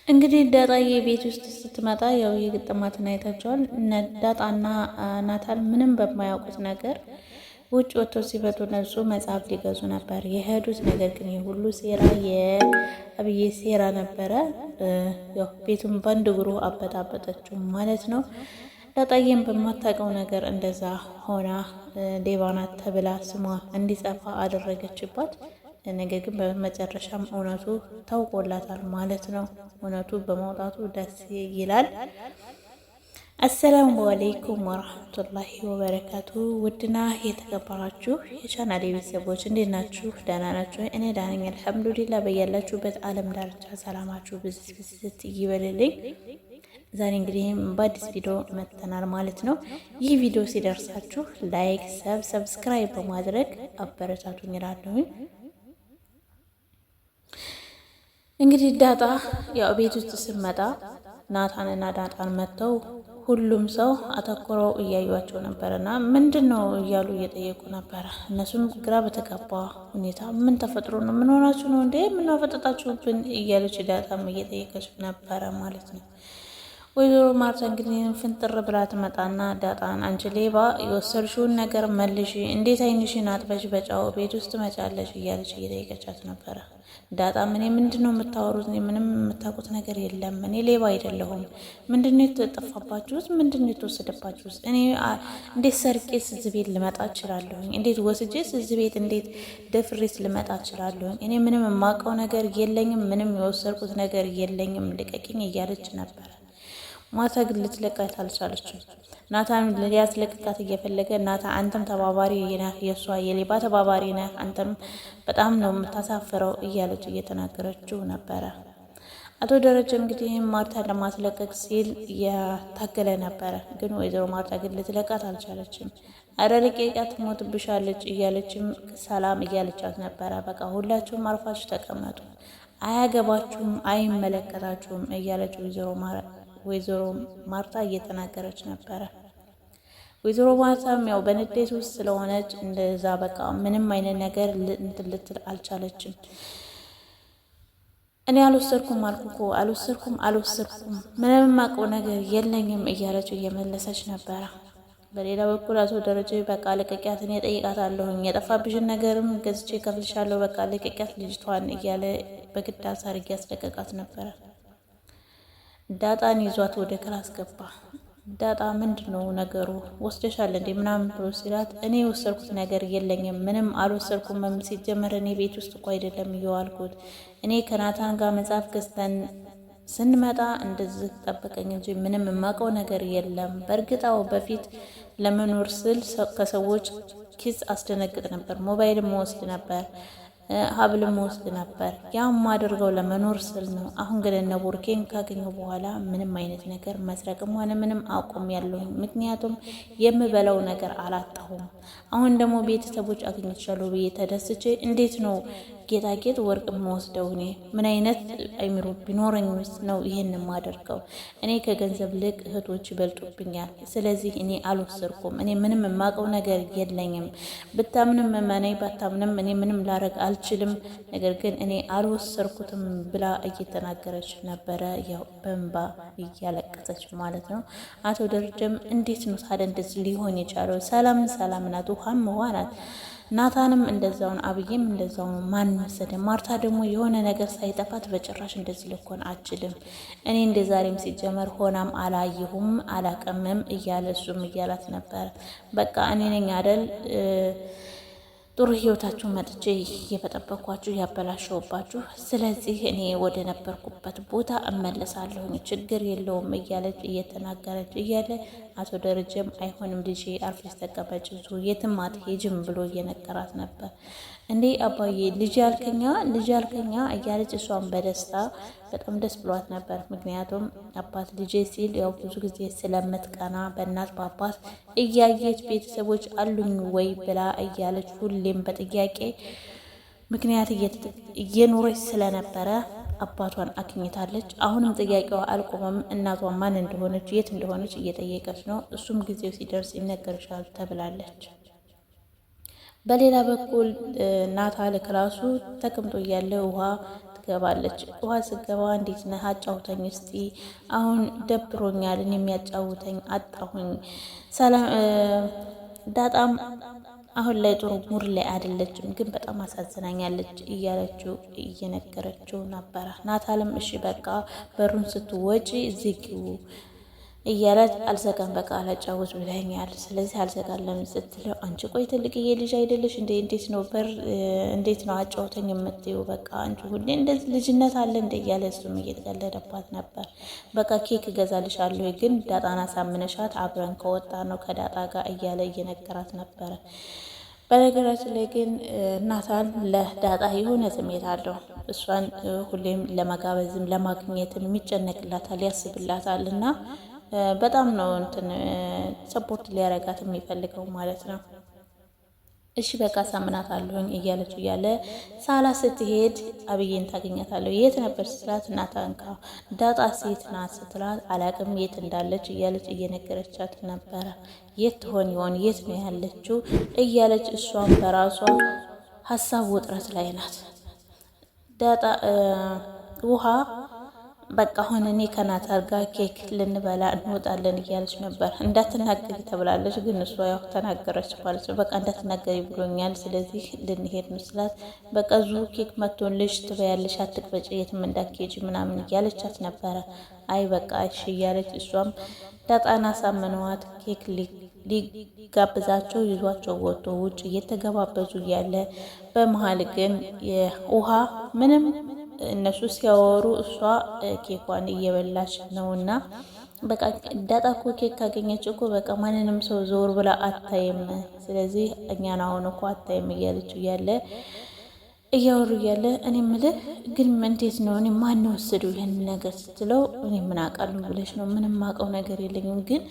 እንግዲህ ዳጣዬ ቤት ውስጥ ስትመጣ ያው የግጥማትን አይታቸዋል። ዳጣና ናታን ምንም በማያውቁት ነገር ውጭ ወጥተው ሲፈቱ እነሱ መጽሐፍ ሊገዙ ነበር የሄዱት። ነገር ግን የሁሉ ሴራ የአብዬ ሴራ ነበረ። ያው ቤቱን በአንድ እግሩ አበጣበጠችው ማለት ነው። ዳጣዬም በማታውቀው ነገር እንደዛ ሆና ሌባ ናት ተብላ ስሟ እንዲጠፋ አደረገችባት። ነገር ግን በመጨረሻም እውነቱ ታውቆላታል ማለት ነው። እውነቱ በመውጣቱ ደስ ይላል። አሰላሙ አለይኩም ወራህመቱላሂ ወበረካቱ። ውድና የተከበራችሁ የቻናሌ ቤተሰቦች እንዴት ናችሁ? ደህና ናችሁ? እኔ ደህና ነኝ አልሐምዱሊላህ። በያላችሁበት ዓለም ዳርቻ ሰላማችሁ ብዝት ይበልልኝ። ዛሬ እንግዲህ በአዲስ ቪዲዮ መጥተናል ማለት ነው። ይህ ቪዲዮ ሲደርሳችሁ ላይክ፣ ሰብስክራይብ በማድረግ አበረታቱኝ እላለሁኝ። እንግዲህ ዳጣ ያው ቤት ውስጥ ስትመጣ ናታንና ዳጣን መጥተው ሁሉም ሰው አተኩረው እያዩቸው ነበረና ምንድን ነው እያሉ እየጠየቁ ነበረ። እነሱም ግራ በተጋባ ሁኔታ ምን ተፈጥሮ ነው? ምን ሆናችሁ ነው እንዴ? ምን አፈጠጣችሁብን? እያለች ዳጣም እየጠየቀች ነበረ ማለት ነው። ወይዘሮ ማርታ እንግዲህ ፍንጥር ብላ ትመጣና ዳጣን አንቺ ሌባ የወሰድሽውን ነገር መልሽ፣ እንዴት አይንሽን አጥበሽ በጫው ቤት ውስጥ መጫለሽ? እያለች እየጠየቀቻት ነበረ። ዳጣ እኔ ምንድን ነው የምታወሩት? ምንም የምታውቁት ነገር የለም። እኔ ሌባ አይደለሁም። ምንድን ነው የተጠፋባችሁት? ምንድን ነው የተወሰደባችሁት? እኔ እንዴት ሰርቄስ እዚህ ቤት ልመጣ እችላለሁኝ? እንዴት ወስጄስ እዚህ ቤት እንዴት ደፍሬስ ልመጣ እችላለሁኝ? እኔ ምንም የማውቀው ነገር የለኝም። ምንም የወሰድኩት ነገር የለኝም። ልቀቂኝ እያለች ነበረ። ማታ ግን ልትለቃት አልቻለችም። ናታን ሊያስለቅቃት እየፈለገ ናታ አንተም ተባባሪ ነህ፣ የእሷ የሌባ ተባባሪ ነህ፣ አንተም በጣም ነው የምታሳፍረው እያለች እየተናገረችው ነበረ። አቶ ደረጀ እንግዲህ ማርታን ለማስለቀቅ ሲል እየታገለ ነበረ። ግን ወይዘሮ ማርታ ግን ልትለቃት አልቻለችም። አረ ልቀቂያት ትሞትብሻለች እያለችም ሰላም እያለቻት ነበረ። በቃ ሁላችሁም አርፋችሁ ተቀመጡ፣ አያገባችሁም፣ አይመለከታችሁም እያለች ወይዘሮ ማርታ እየተናገረች ነበረ። ወይዘሮ ማርታም ያው በንዴት ውስጥ ስለሆነች እንደዛ በቃ ምንም አይነት ነገር ልትል አልቻለችም። እኔ አልወሰድኩም አልኩ እኮ አልወሰድኩም፣ ምንም የማውቀው ነገር የለኝም እያለች እየመለሰች ነበረ። በሌላ በኩል አቶ ደረጀ በቃ ልቀቂያት፣ እኔ እጠይቃታለሁኝ፣ የጠፋብሽን ነገርም ገዝቼ ከፍልሻለሁ፣ በቃ ልቀቂያት ልጅቷን እያለ በግድ አሳር እያስለቀቃት ነበረ። ዳጣን ይዟት ወደ ክላስ ገባ። ዳጣ ምንድን ነው ነገሩ? ወስደሻል እንዴ ምናምን ብሎ ሲላት እኔ የወሰድኩት ነገር የለኝም፣ ምንም አልወሰድኩም። ሲጀመር እኔ ቤት ውስጥ እኮ አይደለም እየዋልኩት፣ እኔ ከናታን ጋር መጽሐፍ ገዝተን ስንመጣ እንደዚህ ጠበቀኝ እንጂ ምንም የማውቀው ነገር የለም። በእርግጣው በፊት ለመኖር ስል ከሰዎች ኪስ አስደነግጥ ነበር፣ ሞባይል መወስድ ነበር፣ ሀብል መወስድ ነበር። ያም ማደርገው ለመኖር ስል ነው። አሁን ግን እነ ቡርኬን ካገኘው በኋላ ምንም አይነት ነገር መስረቅም ሆነ ምንም አቁም ያለሁኝ፣ ምክንያቱም የምበላው ነገር አላጣሁም። አሁን ደግሞ ቤተሰቦች አግኝቻለሁ ብዬ ተደስቼ እንዴት ነው ጌጣጌጥ ወርቅ መወስደው? እኔ ምን አይነት አይምሮ ቢኖረኝ ውስጥ ነው ይሄን የማደርገው? እኔ ከገንዘብ ልቅ እህቶች ይበልጡብኛል። ስለዚህ እኔ አልወሰድኩም። እኔ ምንም የማውቀው ነገር የለኝም። ብታምንም መናይ ባታምንም እኔ ምንም ላረግ አልችልም። ነገር ግን እኔ አልወሰድኩትም ብላ እየተናገረች ነበረ። ያው በእንባ እያለቀሰች ማለት ነው። አቶ ደረጀም እንዴት ነው ታዲያ እንደዚህ ሊሆን የቻለው? ሰላም ናት፣ ውሃም ውሃ ናት። ናታንም እንደዛውን፣ አብዬም እንደዛው ነው። ማን ወሰደ? ማርታ ደግሞ የሆነ ነገር ሳይጠፋት በጭራሽ እንደዚህ ልኮን አችልም። እኔ እንደ ዛሬም ሲጀመር ሆናም አላየሁም አላቀምም እያለ እሱም እያላት ነበር። በቃ እኔ ነኝ አደል ጥሩ ህይወታችሁ መጥቼ እየበጠበኳችሁ ያበላሸውባችሁ። ስለዚህ እኔ ወደ ነበርኩበት ቦታ እመለሳለሁኝ፣ ችግር የለውም እያለች እየተናገረች እያለ አቶ ደረጀም አይሆንም ልጄ አርፈሽ ተቀመጭ፣ የትም አትሄጂም ብሎ እየነገራት ነበር። እንዴ አባዬ ልጅ ያልከኛ እያለች እሷን በደስታ በጣም ደስ ብሏት ነበር። ምክንያቱም አባት ልጄ ሲል ያው ብዙ ጊዜ ስለምትቀና በእናት በአባት እያየች ቤተሰቦች አሉኝ ወይ ብላ እያለች ሁሌም በጥያቄ ምክንያት እየኖረች ስለነበረ አባቷን አግኝታለች። አሁንም ጥያቄዋ አልቆመም። እናቷ ማን እንደሆነች የት እንደሆነች እየጠየቀች ነው። እሱም ጊዜው ሲደርስ ይነገርሻል ተብላለች። በሌላ በኩል ናታል ክላሱ ተቀምጦ እያለ ውሃ ትገባለች። ውሃ ስገባ እንዴት ነህ አጫውተኝ እስቲ፣ አሁን ደብሮኛል፣ እኔ የሚያጫውተኝ አጣሁኝ። ሰላም ዳጣም አሁን ላይ ጥሩ ሙድ ላይ አይደለችም፣ ግን በጣም አሳዝናኛለች እያለችው እየነገረችው ነበረ። ናታልም እሺ በቃ በሩን ስትወጪ ዝጊው እያለች አልዘጋም በቃ አላጫውት ብለኛል፣ ስለዚህ አልዘጋለም ስትለው አንቺ ቆይ ትልቅዬ ልጅ አይደለሽ እንዴ? እንዴት ነው በር እንዴት ነው አጫውተኝ የምትይው? በቃ አንቺ ሁሌ እንደዚህ ልጅነት አለ እንደ እያለ እሱም እየተቀለደባት ነበር። በቃ ኬክ እገዛልሻለሁ ግን ዳጣን አሳምነሻት አብረን ከወጣ ነው ከዳጣ ጋር እያለ እየነገራት ነበረ። በነገራችን ላይ ግን ናታን ለዳጣ የሆነ ስሜት አለው። እሷን ሁሌም ለመጋበዝም ለማግኘትም የሚጨነቅላታል ያስብላታል እና በጣም ነው እንትን ሰፖርት ሊያረጋት የሚፈልገው ማለት ነው። እሺ በቃ ሳምናታለሁኝ እያለች እያለ ሳላ ስትሄድ አብዬን ታገኛታለሁ። የት ነበር ስትላት ናታን ጋ። ዳጣ ሴት ናት ስትላት አላቅም የት እንዳለች እያለች እየነገረቻት ነበረ። የት ትሆን ይሆን የት ነው ያለችው እያለች እሷን በራሷ ሀሳብ ውጥረት ላይ ናት። ዳጣ ውሃ በቃ አሁን እኔ ከናታን ጋር ኬክ ልንበላ እንወጣለን እያለች ነበር። እንዳትናገሪ ተብላለች፣ ግን እሷ ያው ተናገረች ማለት ነው። በቃ እንዳትናገሪ ብሎኛል፣ ስለዚህ ልንሄድ ነው ስላት፣ በቃ ዙ ኬክ መቶልሽ ትበያለሽ፣ አትቅበጭ፣ የትም እንዳትሄጂ ምናምን እያለቻት ነበረ። አይ በቃ እሺ እያለች እሷም ዳጣን አሳምነዋት ኬክ ሊጋብዛቸው ይዟቸው ወጥቶ ውጭ እየተገባበዙ እያለ በመሀል ግን የውሃ ምንም እነሱ ሲያወሩ እሷ ኬኳን እየበላች ነውና በቃ ዳጣ እኮ ኬክ ካገኘች እኮ በቃ ማንንም ሰው ዞር ብላ አታይም፣ ስለዚህ እኛን አሁን እኮ አታይም እያለች እያለ እያወሩ እያለ እኔ ምልህ ግን እንዴት ነው እኔ ማን ወሰዱ ይህን ነገር ስትለው፣ እኔ ምን አውቃለሁ ብለሽ ነው? ምንም አውቀው ነገር የለኝም፣ ግን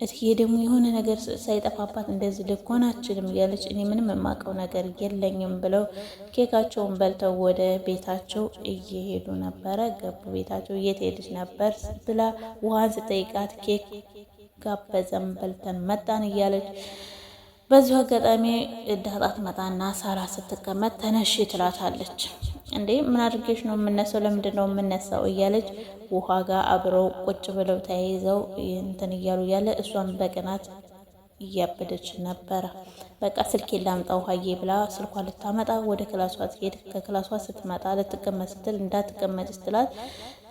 እትዬ ደግሞ የሆነ ነገር ሳይጠፋባት እንደዚህ ልኮን አችልም እያለች እኔ ምንም የማውቀው ነገር የለኝም ብለው ኬካቸውን በልተው ወደ ቤታቸው እየሄዱ ነበረ። ገቡ ቤታቸው። የት ሄድሽ ነበር ብላ ውሃን ስጠይቃት ኬክ ጋበዘን በልተን መጣን እያለች በዚሁ አጋጣሚ ዳጣ ትመጣና ሳራ ስትቀመጥ ተነሽ ትላታለች። እንዴ ምን አድርጌሽ ነው የምነሳው? ለምንድን ነው የምነሳው? እያለች ውሃ ጋር አብረው ቁጭ ብለው ተያይዘው እንትን እያሉ እያለ እሷን በቅናት እያበደች ነበረ። በቃ ስልኬ ላምጣ ውሃዬ ብላ ስልኳ ልታመጣ ወደ ክላሷ ትሄድ። ከክላሷ ስትመጣ ልትቀመጥ ስትል እንዳትቀመጥ ስትላት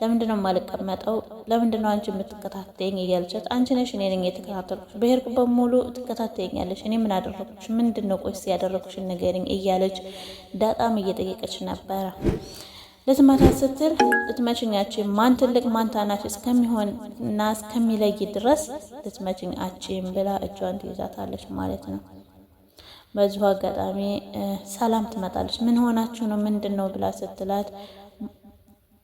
ለምንድነው የማልቀመጠው? ለምንድነው አንቺ የምትከታተይኝ? እያለቻት አንቺ ነሽ እኔ ነኝ የተከታተልኩሽ፣ በሄድኩበት ሙሉ ትከታተይኛለሽ፣ እኔ ምን አደረኩሽ? ምንድነው ቆይስ ያደረኩሽ ንገሪኝ እያለች ዳጣም እየጠየቀች ነበረ። ልትመታት ስትል ልትመችኛችን ማን ትልቅ ማን ታናሽ እስከሚሆን እና እስከሚለይ ድረስ ልትመችኛችን ብላ እጇን ትይዛታለች ማለት ነው። በዚሁ አጋጣሚ ሰላም ትመጣለች። ምን ሆናችሁ ነው ምንድን ነው ብላ ስትላት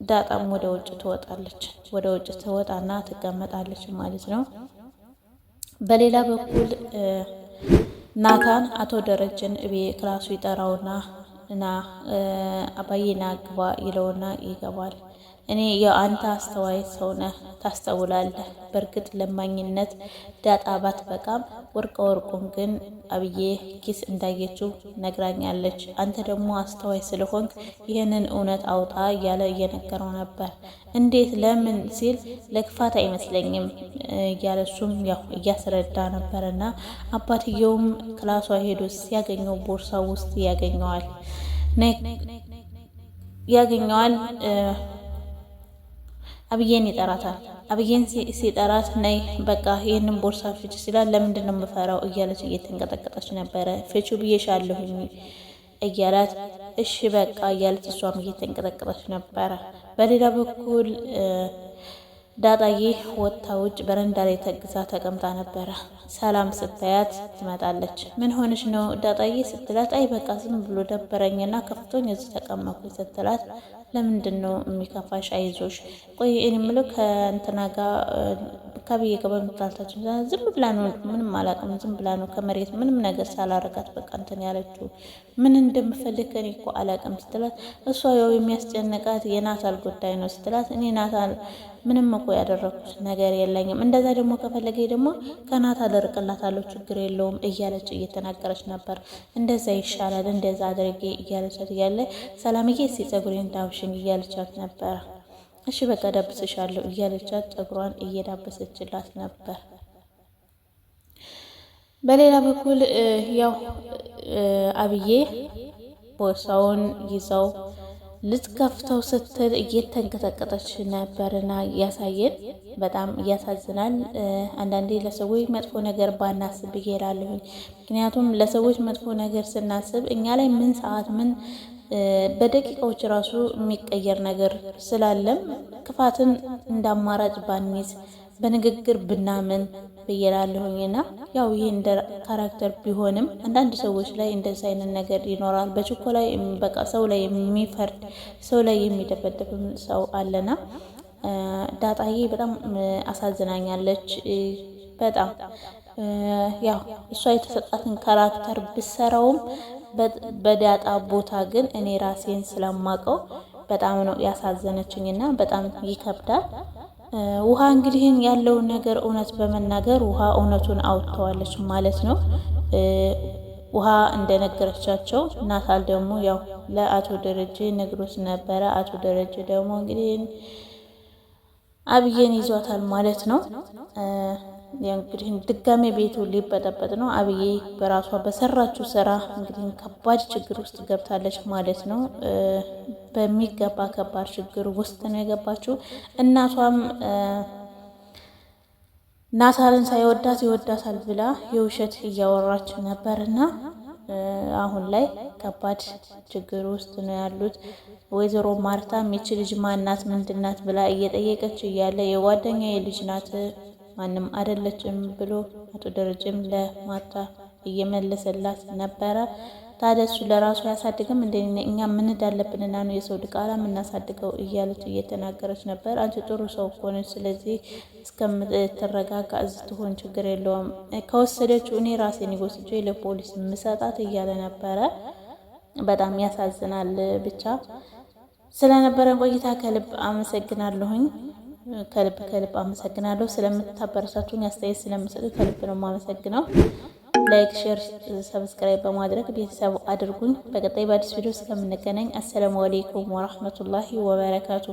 ዳጣም ወደ ውጭ ትወጣለች። ወደ ውጭ ትወጣና ትቀመጣለች ማለት ነው። በሌላ በኩል ናታን አቶ ደረጀን ክላሱ ይጠራውና እና አባዬና ግባ ይለውና ይገባል። እኔ የአንተ አስተዋይ ሰው ነህ፣ ታስተውላለህ። በእርግጥ ለማኝነት ዳጣ ባትበቃም ወርቀ ወርቁን ግን አብዬ ኪስ እንዳየችው ነግራኛለች። አንተ ደግሞ አስተዋይ ስለሆንክ ይህንን እውነት አውጣ እያለ እየነገረው ነበር። እንዴት ለምን ሲል ለክፋት አይመስለኝም እያለ እሱም ያው እያስረዳ ነበርና አባትየውም ክላሷ ሄዶ ሲያገኘው ቦርሳ ውስጥ ያገኘዋል። አብዬን ይጠራታል። አብዬን ሲጠራት ነይ በቃ ይህንን ቦርሳ ፍች ሲላል ለምንድን ነው የምፈራው እያለች እየተንቀጠቀጠች ነበረ። ፍቹ ብዬሻለሁኝ እያላት እሺ በቃ እያለች እሷም እየተንቀጠቀጠች ነበረ። በሌላ በኩል ዳጣዬ ወጥታ ውጭ በረንዳ ላይ ተግዛ ተቀምጣ ነበረ። ሰላም ስታያት ትመጣለች። ምን ሆነች ነው ዳጣዬ ስትላት፣ አይ በቃ ዝም ብሎ ደበረኝና ከፍቶኝ እዚህ ተቀመጥኩኝ ስትላት፣ ለምንድን ነው የሚከፋሽ? አይዞሽ። ቆይ እኔ የምለው ካብዬ ጋር በምታልታችን ዝም ብላ ነው ምንም አላውቅም፣ ዝም ብላ ነው ከመሬት ምንም ነገር ሳላረጋት በቃ እንትን ያለችው ምን እንደምፈልግ ከኔ እኮ አላውቅም ስትላት፣ እሷ ያው የሚያስጨንቃት የናታል ጉዳይ ነው ስትላት፣ እኔ ናታል ምንም እኮ ያደረኩት ነገር የለኝም፣ እንደዛ ደግሞ ከፈለገ ደግሞ ከናታል እርቅላታለሁ ችግር የለውም እያለች እየተናገረች ነበር። እንደዛ ይሻላል እንደዛ አድርጌ እያለቻት እያለ ሰላምዬ እስኪ ፀጉሬን ዳብሽኝ እያለቻት ነበረ። እሺ በቃ ዳብስሻለሁ እያለቻት ፀጉሯን እየዳበሰችላት ነበር። በሌላ በኩል ያው አብዬ ቦርሳውን ይዘው ልትከፍተው ስትል እየተንቀጠቀጠች ነበርና ያሳየን። በጣም እያሳዝናል። አንዳንዴ ለሰዎች መጥፎ ነገር ባናስብ እላለሁ። ምክንያቱም ለሰዎች መጥፎ ነገር ስናስብ እኛ ላይ ምን ሰዓት ምን በደቂቃዎች ራሱ የሚቀየር ነገር ስላለም ክፋትን እንደ አማራጭ ባንይዝ በንግግር ብናምን ብዬላለሁኝና ያው ይህ እንደ ካራክተር ቢሆንም አንዳንድ ሰዎች ላይ እንደዚህ አይነት ነገር ይኖራል። በችኮላ በቃ ሰው ላይ የሚፈርድ ሰው ላይ የሚደበደብም ሰው አለና ዳጣዬ በጣም አሳዝናኛለች። በጣም ያው እሷ የተሰጣትን ካራክተር ብሰራውም በዳጣ ቦታ ግን እኔ ራሴን ስለማቀው በጣም ነው ያሳዘነችኝና በጣም ይከብዳል። ውሃ እንግዲህ ያለውን ነገር እውነት በመናገር ውሃ እውነቱን አውጥተዋለች ማለት ነው። ውሃ እንደነገረቻቸው ናታል ደግሞ ያው ለአቶ ደረጀ ነግሮት ነበረ። አቶ ደረጀ ደግሞ እንግዲህ አብዬን ይዟታል ማለት ነው። እንግዲህ ድጋሜ ቤቱ ሊበጠበጥ ነው። አብዬ በራሷ በሰራችው ስራ እንግዲህ ከባድ ችግር ውስጥ ገብታለች ማለት ነው። በሚገባ ከባድ ችግር ውስጥ ነው የገባችው። እናቷም ናታልን ሳይወዳት ይወዳታል ብላ የውሸት እያወራች ነበርና አሁን ላይ ከባድ ችግር ውስጥ ነው ያሉት። ወይዘሮ ማርታ ሚች ልጅ ማናት ምንድናት ብላ እየጠየቀች እያለ የጓደኛዬ ልጅ ናት ማንም አይደለችም ብሎ አቶ ደረጀም ለማርታ እየመለሰላት ነበረ። ታዲያ እሱ ለራሱ ያሳድግም እንደ እኛ ምን እንዳለብንና ነው የሰው ድቃላ የምናሳድገው እያለች እየተናገረች ነበር። አንቺ ጥሩ ሰው እኮ ነች፣ ስለዚህ እስከምትረጋጋ እዚህ ትሆን ችግር የለውም፣ ከወሰደችው እኔ ራሴን ወስጄ ለፖሊስ ምሰጣት እያለ ነበረ። በጣም ያሳዝናል። ብቻ ስለነበረን ቆይታ ከልብ አመሰግናለሁኝ። ከልብ አመሰግናለሁ። ስለምታበረታቱኝ አስተያየት ስለምሰጡ ከልብ ነው የማመሰግነው። ላይክ፣ ሼር፣ ሰብስክራይብ በማድረግ ቤተሰብ አድርጉኝ። በቀጣይ በአዲስ ቪዲዮ እስከምንገናኝ አሰላሙ አለይኩም ወራህመቱላሂ ወበረካቱ።